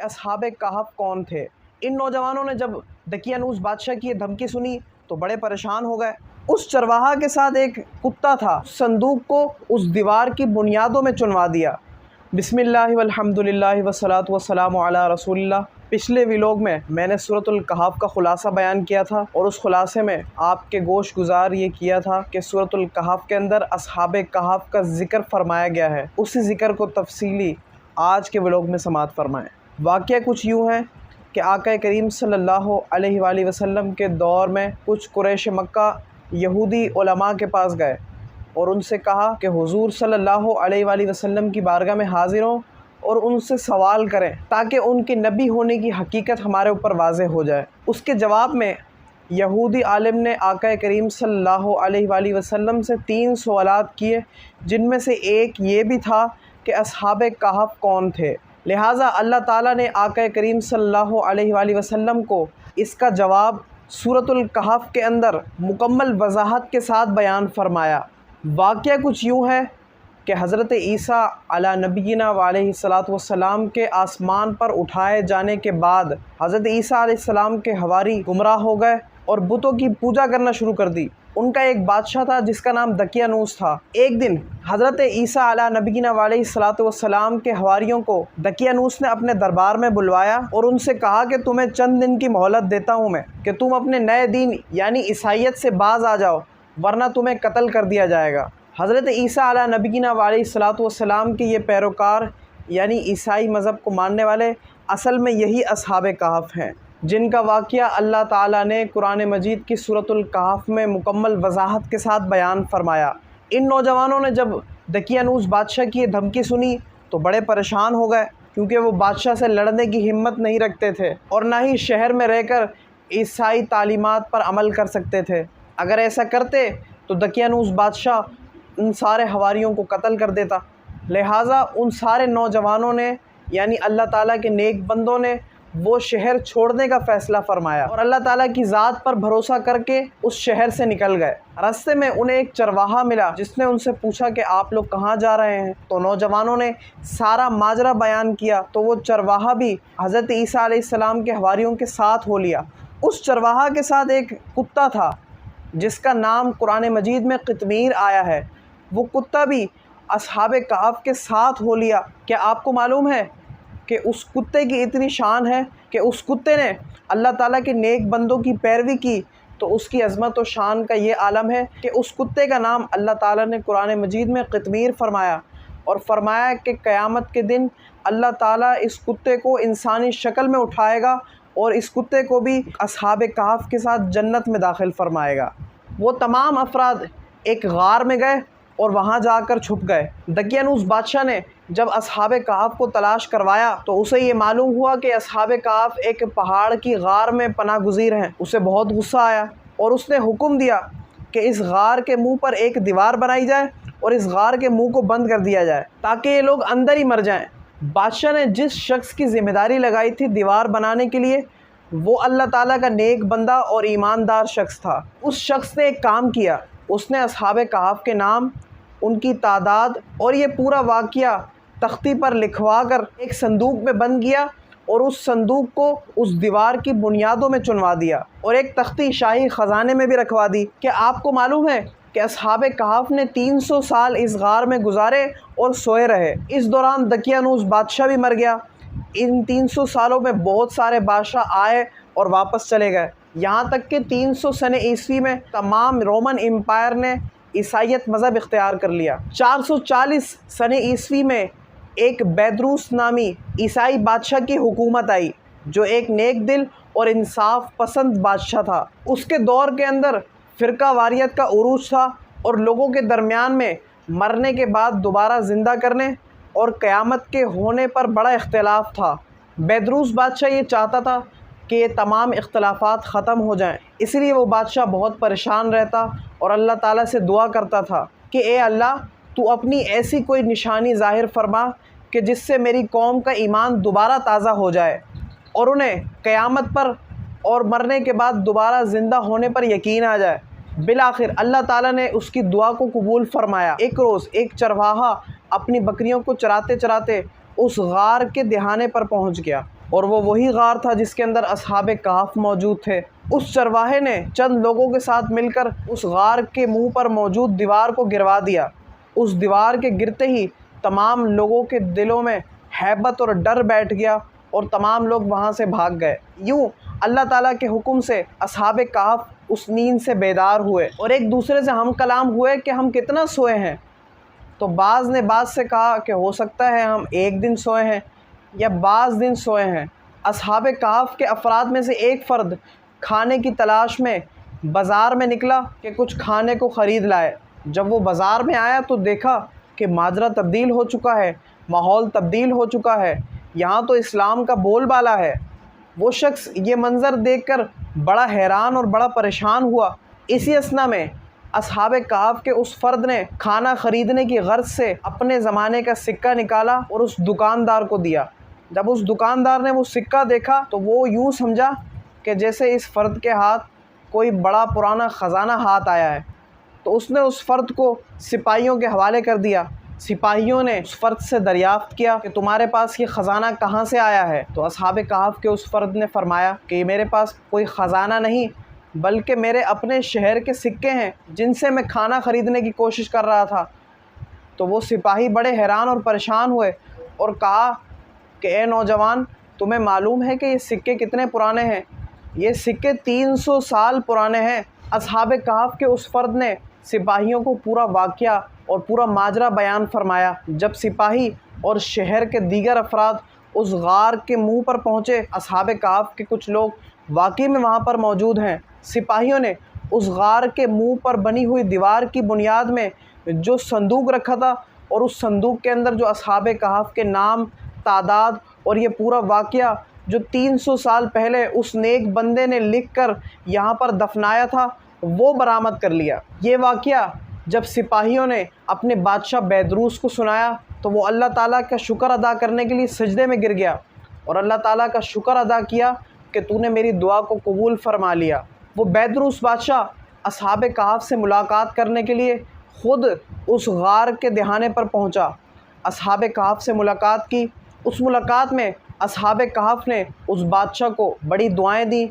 اصحاب کہف کون تھے۔ ان نوجوانوں نے جب دقیانوس بادشاہ کی یہ دھمکی سنی تو بڑے پریشان ہو گئے۔ اس چرواہا کے ساتھ ایک کتا تھا، صندوق کو اس دیوار کی بنیادوں میں چنوا دیا۔ بسم اللہ والحمد للہ والصلاۃ والسلام علی رسول اللہ۔ پچھلے ویلاگ میں نے سورۃ الکہف کا خلاصہ بیان کیا تھا، اور اس خلاصے میں آپ کے گوش گزار یہ کیا تھا کہ سورۃ الکہف کے اندر اصحاب کہف کا ذکر فرمایا گیا ہے۔ اسی ذکر کو تفصیلی آج کے ویلاگ میں سماعت فرمائیں۔ واقعہ کچھ یوں ہے کہ آقا کریم صلی اللہ علیہ وآلہ وسلم کے دور میں کچھ قریش مکہ یہودی علماء کے پاس گئے اور ان سے کہا کہ حضور صلی اللہ علیہ وآلہ وسلم کی بارگاہ میں حاضر ہوں اور ان سے سوال کریں تاکہ ان کے نبی ہونے کی حقیقت ہمارے اوپر واضح ہو جائے۔ اس کے جواب میں یہودی عالم نے آقا کریم صلی اللہ علیہ وآلہ وسلم سے 3 سوالات کیے، جن میں سے ایک یہ بھی تھا کہ اصحاب کہف کون تھے۔ لہٰذا اللہ تعالیٰ نے آقا کریم صلی اللہ علیہ وآلہ وسلم کو اس کا جواب سورۃ الکہف کے اندر مکمل وضاحت کے ساتھ بیان فرمایا۔ واقعہ کچھ یوں ہے کہ حضرت عیسیٰ علی نبینا وعلیہ الصلاۃ والسلام کے آسمان پر اٹھائے جانے کے بعد حضرت عیسیٰ علیہ السلام کے حواری گمراہ ہو گئے اور بتوں کی پوجا کرنا شروع کر دی۔ ان کا ایک بادشاہ تھا جس کا نام دقیانوس تھا۔ ایک دن حضرت عیسیٰ علی نبینا وعلیہ الصلاۃ والسلام کے حواریوں کو دقیانوس نے اپنے دربار میں بلوایا اور ان سے کہا کہ تمہیں چند دن کی مہلت دیتا ہوں میں کہ تم اپنے نئے دین یعنی عیسائیت سے باز آ جاؤ، ورنہ تمہیں قتل کر دیا جائے گا۔ حضرت عیسیٰ علی نبینا علیہ الصلاۃ والسلام کے یہ پیروکار یعنی عیسائی مذہب کو ماننے والے اصل میں یہی اصحاب کہف ہیں، جن کا واقعہ اللہ تعالیٰ نے قرآن مجید کی سورۃ الکہف میں مکمل وضاحت کے ساتھ بیان فرمایا۔ ان نوجوانوں نے جب دقیانوس بادشاہ کی یہ دھمکی سنی تو بڑے پریشان ہو گئے، کیونکہ وہ بادشاہ سے لڑنے کی ہمت نہیں رکھتے تھے اور نہ ہی شہر میں رہ کر عیسائی تعلیمات پر عمل کر سکتے تھے۔ اگر ایسا کرتے تو دقیانوس بادشاہ ان سارے حواریوں کو قتل کر دیتا۔ لہٰذا ان سارے نوجوانوں نے یعنی اللہ تعالیٰ کے نیک بندوں نے وہ شہر چھوڑنے کا فیصلہ فرمایا اور اللہ تعالیٰ کی ذات پر بھروسہ کر کے اس شہر سے نکل گئے۔ راستے میں انہیں ایک چرواہا ملا جس نے ان سے پوچھا کہ آپ لوگ کہاں جا رہے ہیں؟ تو نوجوانوں نے سارا ماجرا بیان کیا تو وہ چرواہا بھی حضرت عیسیٰ علیہ السلام کے حواریوں کے ساتھ ہو لیا۔ اس چرواہا کے ساتھ ایک کتا تھا جس کا نام قرآن مجید میں قطمیر آیا ہے۔ وہ کتا بھی اصحاب کہف کے ساتھ ہو لیا۔ کیا آپ کو معلوم ہے کہ اس کتے کی اتنی شان ہے کہ اس کتے نے اللہ تعالیٰ کے نیک بندوں کی پیروی کی تو اس کی عظمت و شان کا یہ عالم ہے کہ اس کتے کا نام اللہ تعالیٰ نے قرآن مجید میں قطمیر فرمایا اور فرمایا کہ قیامت کے دن اللہ تعالیٰ اس کتے کو انسانی شکل میں اٹھائے گا اور اس کتے کو بھی اصحاب کہف کے ساتھ جنت میں داخل فرمائے گا۔ وہ تمام افراد ایک غار میں گئے اور وہاں جا کر چھپ گئے۔ دقیانوس بادشاہ نے جب اصحاب کہف کو تلاش کروایا تو اسے یہ معلوم ہوا کہ اصحاب کہف ایک پہاڑ کی غار میں پناہ گزیر ہیں۔ اسے بہت غصہ آیا اور اس نے حکم دیا کہ اس غار کے منہ پر ایک دیوار بنائی جائے اور اس غار کے منہ کو بند کر دیا جائے تاکہ یہ لوگ اندر ہی مر جائیں۔ بادشاہ نے جس شخص کی ذمہ داری لگائی تھی دیوار بنانے کے لیے وہ اللہ تعالیٰ کا نیک بندہ اور ایماندار شخص تھا۔ اس شخص نے ایک کام کیا، اس نے اصحاب کہف کے نام، ان کی تعداد اور یہ پورا واقعہ تختی پر لکھوا کر ایک صندوق میں بند کیا اور اس صندوق کو اس دیوار کی بنیادوں میں چنوا دیا اور ایک تختی شاہی خزانے میں بھی رکھوا دی۔ کیا آپ کو معلوم ہے کہ اصحاب کہف نے 300 سال اس غار میں گزارے اور سوئے رہے؟ اس دوران دقیانوس بادشاہ بھی مر گیا۔ ان 300 سالوں میں بہت سارے بادشاہ آئے اور واپس چلے گئے، یہاں تک کہ 300 سن عیسوی میں تمام رومن امپائر نے عیسائیت مذہب اختیار کر لیا۔ 440 سن عیسوی میں ایک بیدروس نامی عیسائی بادشاہ کی حکومت آئی جو ایک نیک دل اور انصاف پسند بادشاہ تھا۔ اس کے دور کے اندر فرقہ واریت کا عروج تھا اور لوگوں کے درمیان میں مرنے کے بعد دوبارہ زندہ کرنے اور قیامت کے ہونے پر بڑا اختلاف تھا۔ بیدروس بادشاہ یہ چاہتا تھا کہ یہ تمام اختلافات ختم ہو جائیں، اس لیے وہ بادشاہ بہت پریشان رہتا اور اللہ تعالیٰ سے دعا کرتا تھا کہ اے اللہ تو اپنی ایسی کوئی نشانی ظاہر فرما کہ جس سے میری قوم کا ایمان دوبارہ تازہ ہو جائے اور انہیں قیامت پر اور مرنے کے بعد دوبارہ زندہ ہونے پر یقین آ جائے۔ بالآخر اللہ تعالیٰ نے اس کی دعا کو قبول فرمایا۔ ایک روز ایک چرواہا اپنی بکریوں کو چراتے چراتے اس غار کے دہانے پر پہنچ گیا اور وہ وہی غار تھا جس کے اندر اصحاب کہف موجود تھے۔ اس چرواہے نے چند لوگوں کے ساتھ مل کر اس غار کے منہ پر موجود دیوار کو گروا دیا۔ اس دیوار کے گرتے ہی تمام لوگوں کے دلوں میں ہیبت اور ڈر بیٹھ گیا اور تمام لوگ وہاں سے بھاگ گئے۔ یوں اللہ تعالیٰ کے حکم سے اصحاب کہف اس نیند سے بیدار ہوئے اور ایک دوسرے سے ہم کلام ہوئے کہ ہم کتنا سوئے ہیں۔ تو بعض نے بعض سے کہا کہ ہو سکتا ہے ہم ایک دن سوئے ہیں یا بعض دن سوئے ہیں۔ اصحاب کہف کے افراد میں سے ایک فرد کھانے کی تلاش میں بازار میں نکلا کہ کچھ کھانے کو خرید لائے۔ جب وہ بازار میں آیا تو دیکھا کہ ماجرا تبدیل ہو چکا ہے، ماحول تبدیل ہو چکا ہے، یہاں تو اسلام کا بول بالا ہے۔ وہ شخص یہ منظر دیکھ کر بڑا حیران اور بڑا پریشان ہوا۔ اسی اثنا میں اصحاب کہف کے اس فرد نے کھانا خریدنے کی غرض سے اپنے زمانے کا سکہ نکالا اور اس دکاندار کو دیا۔ جب اس دکاندار نے وہ سکہ دیکھا تو وہ یوں سمجھا کہ جیسے اس فرد کے ہاتھ کوئی بڑا پرانا خزانہ ہاتھ آیا ہے، تو اس نے اس فرد کو سپاہیوں کے حوالے کر دیا۔ سپاہیوں نے اس فرد سے دریافت کیا کہ تمہارے پاس یہ خزانہ کہاں سے آیا ہے؟ تو اصحاب کہف کے اس فرد نے فرمایا کہ میرے پاس کوئی خزانہ نہیں بلکہ میرے اپنے شہر کے سکے ہیں جن سے میں کھانا خریدنے کی کوشش کر رہا تھا۔ تو وہ سپاہی بڑے حیران اور پریشان ہوئے اور کہا کہ اے نوجوان، تمہیں معلوم ہے کہ یہ سکے کتنے پرانے ہیں؟ یہ سکے 300 سال پرانے ہیں۔ اصحاب کہف کے اس فرد نے سپاہیوں کو پورا واقعہ اور پورا ماجرا بیان فرمایا۔ جب سپاہی اور شہر کے دیگر افراد اس غار کے منہ پر پہنچے، اصحاب کہف کے کچھ لوگ واقعی میں وہاں پر موجود ہیں۔ سپاہیوں نے اس غار کے منہ پر بنی ہوئی دیوار کی بنیاد میں جو صندوق رکھا تھا اور اس صندوق کے اندر جو اصحاب کہف کے نام، تعداد اور یہ پورا واقعہ جو 300 سال پہلے اس نیک بندے نے لکھ کر یہاں پر دفنایا تھا وہ برآمد کر لیا۔ یہ واقعہ جب سپاہیوں نے اپنے بادشاہ بیدروس کو سنایا تو وہ اللہ تعالیٰ کا شکر ادا کرنے کے لیے سجدے میں گر گیا اور اللہ تعالیٰ کا شکر ادا کیا کہ تو نے میری دعا کو قبول فرما لیا۔ وہ بیدروس بادشاہ اصحاب کہف سے ملاقات کرنے کے لیے خود اس غار کے دہانے پر پہنچا۔ اصحاب کہف سے ملاقات کی۔ اس ملاقات میں اصحاب کہف نے اس بادشاہ کو بڑی دعائیں دیں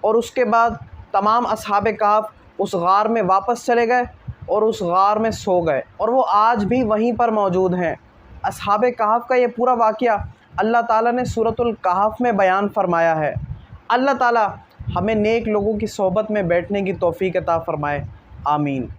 اور اس کے بعد تمام اصحاب کہف اس غار میں واپس چلے گئے اور اس غار میں سو گئے اور وہ آج بھی وہیں پر موجود ہیں۔ اصحاب کہف کا یہ پورا واقعہ اللہ تعالیٰ نے سورۃ الکہف میں بیان فرمایا ہے۔ اللہ تعالیٰ ہمیں نیک لوگوں کی صحبت میں بیٹھنے کی توفیق عطا فرمائے، آمین۔